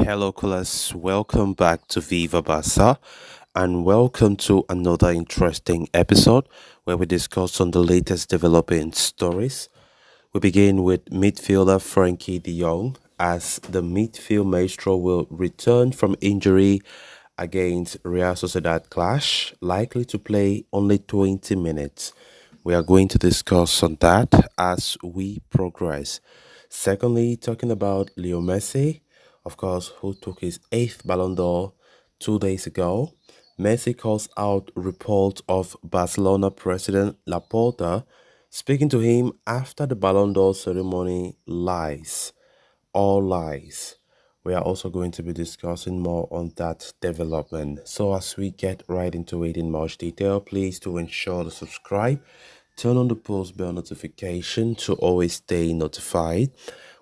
Hello, Colas. Welcome back to Viva Barca, and welcome to another interesting episode where we discuss on the latest developing stories. We begin with midfielder Frankie de Jong as the midfield maestro will return from injury against Real Sociedad clash, likely to play only 20 minutes. We are going to discuss on that as we progress. Secondly, talking about Leo Messi, of course, who took his eighth Ballon d'Or 2 days ago. Messi calls out report of Barcelona president Laporta speaking to him after the Ballon d'Or ceremony lies. All lies. We are also going to be discussing more on that development. So as we get right into it in much detail, please do ensure to subscribe, turn on the post bell notification to always stay notified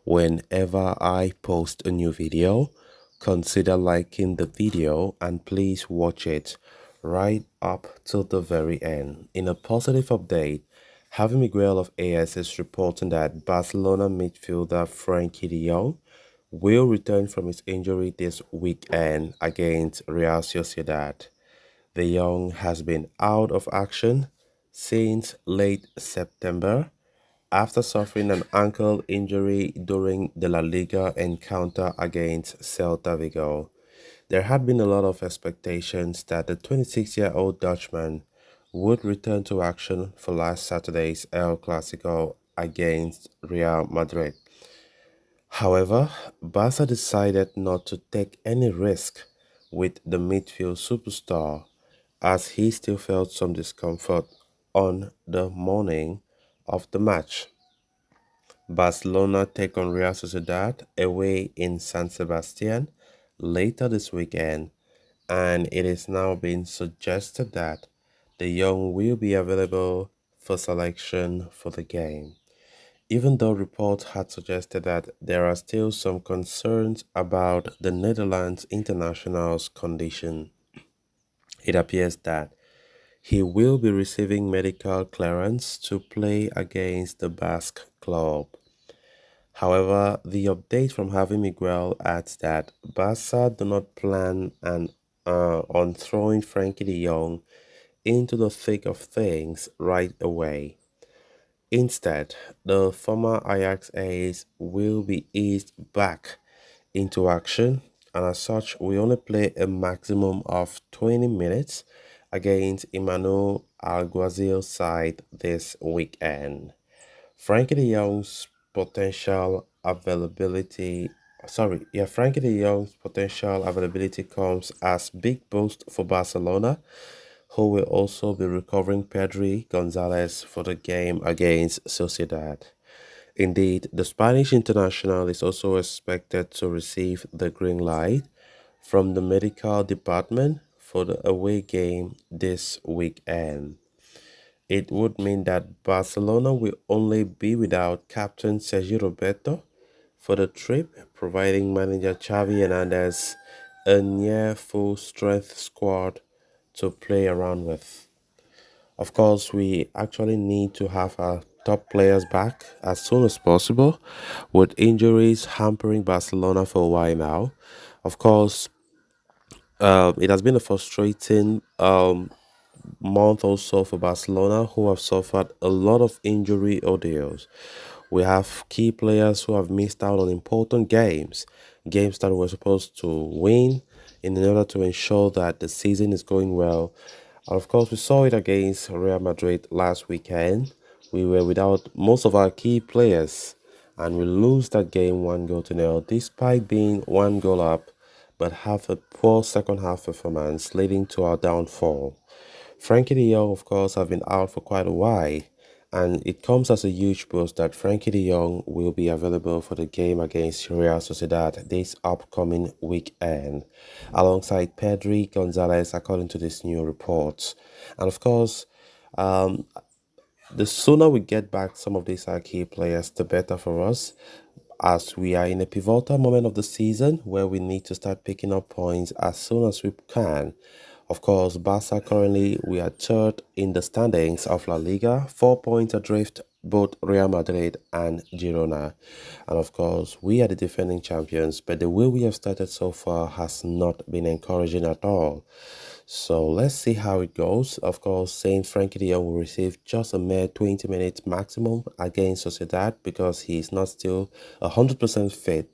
whenever I post a new video. Consider liking the video and please watch it right up till the very end. In a positive update, Javi Miguel of AS is reporting that Barcelona midfielder Frankie de Jong will return from his injury this weekend against Real Sociedad. De Jong has been out of action since late September after suffering an ankle injury during the La Liga encounter against Celta Vigo. There had been a lot of expectations that the 26-year-old Dutchman would return to action for last Saturday's El Clasico against Real Madrid. However, Barca decided not to take any risk with the midfield superstar as he still felt some discomfort on the morning of the match. Barcelona take on Real Sociedad away in San Sebastian later this weekend, and it is now being suggested that De Jong will be available for selection for the game. Even though reports had suggested that there are still some concerns about the Netherlands international's condition, it appears that he will be receiving medical clearance to play against the Basque club. However, the update from Javi Miguel adds that Barca do not plan on throwing Frankie de Jong into the thick of things right away. Instead, the former Ajax ace will be eased back into action, and as such, we only play a maximum of 20 minutes against Emmanuel Alguazil's side this weekend. Frankie de Jong's potential availability Frankie de Jong's potential availability comes as big boost for Barcelona, who will also be recovering Pedri Gonzalez for the game against Sociedad. Indeed, the Spanish international is also expected to receive the green light from the medical department for the away game this weekend. It would mean that Barcelona will only be without captain Sergio Roberto for the trip, providing manager Xavi Hernandez a near full strength squad to play around with. Of course, we actually need to have our top players back as soon as possible, with injuries hampering Barcelona for a while now. Of course, it has been a frustrating month or so for Barcelona, who have suffered a lot of injury ordeals. We have key players who have missed out on important games that we're supposed to win in order to ensure that the season is going well. And of course, we saw it against Real Madrid last weekend. We were without most of our key players, and we lose that game 1 goal to 0, despite being 1 goal up, but have a poor second half performance, leading to our downfall. Frankie de Jong, of course, have been out for quite a while, and it comes as a huge boost that Frankie de Jong will be available for the game against Real Sociedad this upcoming weekend, alongside Pedri Gonzalez, according to this new report. And of course, um, the sooner we get back some of these key players, the better for us, as we are in a pivotal moment of the season where we need to start picking up points as soon as we can. Of course, Barca currently we are third in the standings of La Liga, 4 points adrift both Real Madrid and Girona. And of course, we are the defending champions, but the way we have started so far has not been encouraging at all. So let's see how it goes. Of course, Saint Frankie de Jong will receive just a mere 20 minutes maximum against Sociedad because he is not still 100% fit.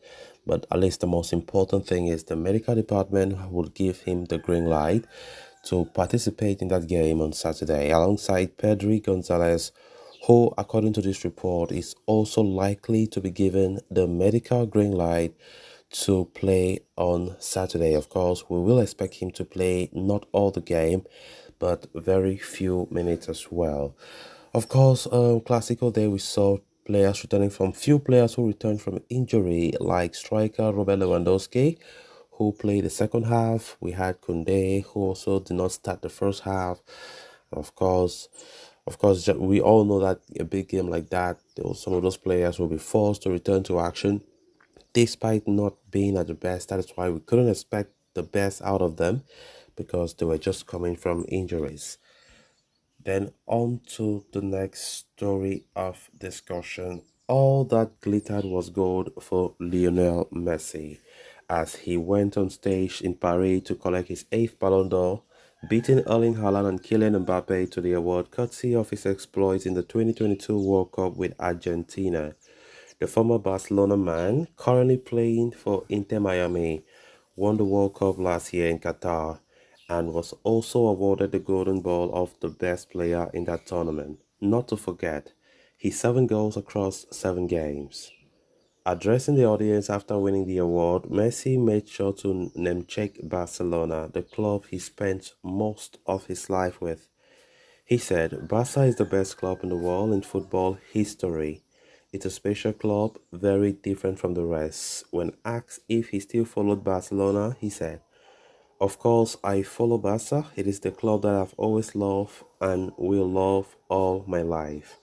But at least the most important thing is the medical department will give him the green light to participate in that game on Saturday alongside Pedri Gonzalez, who, according to this report, is also likely to be given the medical green light to play on Saturday. Of course, we will expect him to play not all the game, but very few minutes as well. Of course, Classical Day we saw players returning from few players who returned from injury, like striker Robert Lewandowski, who played the second half. We had Kunde, who also did not start the first half. Of course, we all know that a big game like that, some of those players will be forced to return to action despite not being at the best. That is why we couldn't expect the best out of them because they were just coming from injuries. Then on to the next story of discussion. All that glittered was gold for Lionel Messi as he went on stage in Paris to collect his eighth Ballon d'Or, beating Erling Haaland and Kylian Mbappe to the award courtesy of his exploits in the 2022 World Cup with Argentina. The former Barcelona man, currently playing for Inter Miami, won the World Cup last year in Qatar and was also awarded the Golden Ball of the best player in that tournament. Not to forget, his 7 goals across 7 games. Addressing the audience after winning the award, Messi made sure to name-check Barcelona, the club he spent most of his life with. He said, Barca is the best club in the world in football history. It's a special club, very different from the rest. When asked if he still followed Barcelona, he said, of course, I follow Barca. It is the club that I've always loved and will love all my life.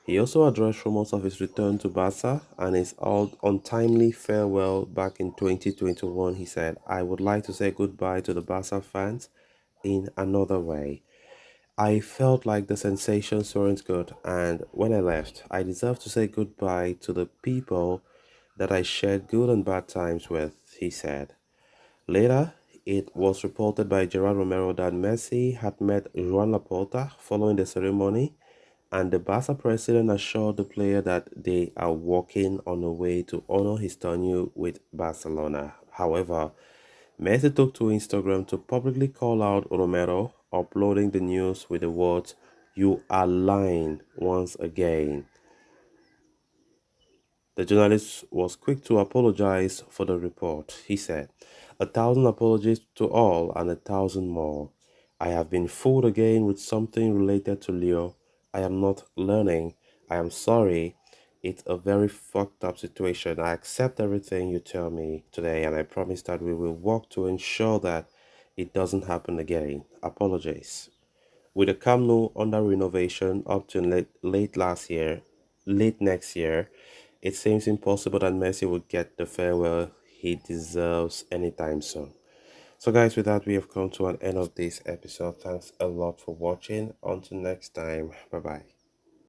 He also addressed rumors of his return to Barca and his untimely farewell back in 2021. He said, I would like to say goodbye to the Barca fans in another way. I felt like the sensations weren't good, and when I left, I deserve to say goodbye to the people that I shared good and bad times with, he said. Later, it was reported by Gerard Romero that Messi had met Joan Laporta following the ceremony, and the Barca president assured the player that they are working on a way to honor his tenure with Barcelona. However, Messi took to Instagram to publicly call out Romero, uploading the news with the words, "You are lying once again." The journalist was quick to apologize for the report. He said, "1,000 apologies to all and 1,000 more. I have been fooled again with something related to Leo. I am not learning. I am sorry. It's a very fucked up situation. I accept everything you tell me today and I promise that we will work to ensure that it doesn't happen again. Apologies." With the Camp Nou under renovation up to late next year, it seems impossible that Messi will get the farewell he deserves anytime soon. So guys, with that, we have come to an end of this episode. Thanks a lot for watching. Until next time, bye bye.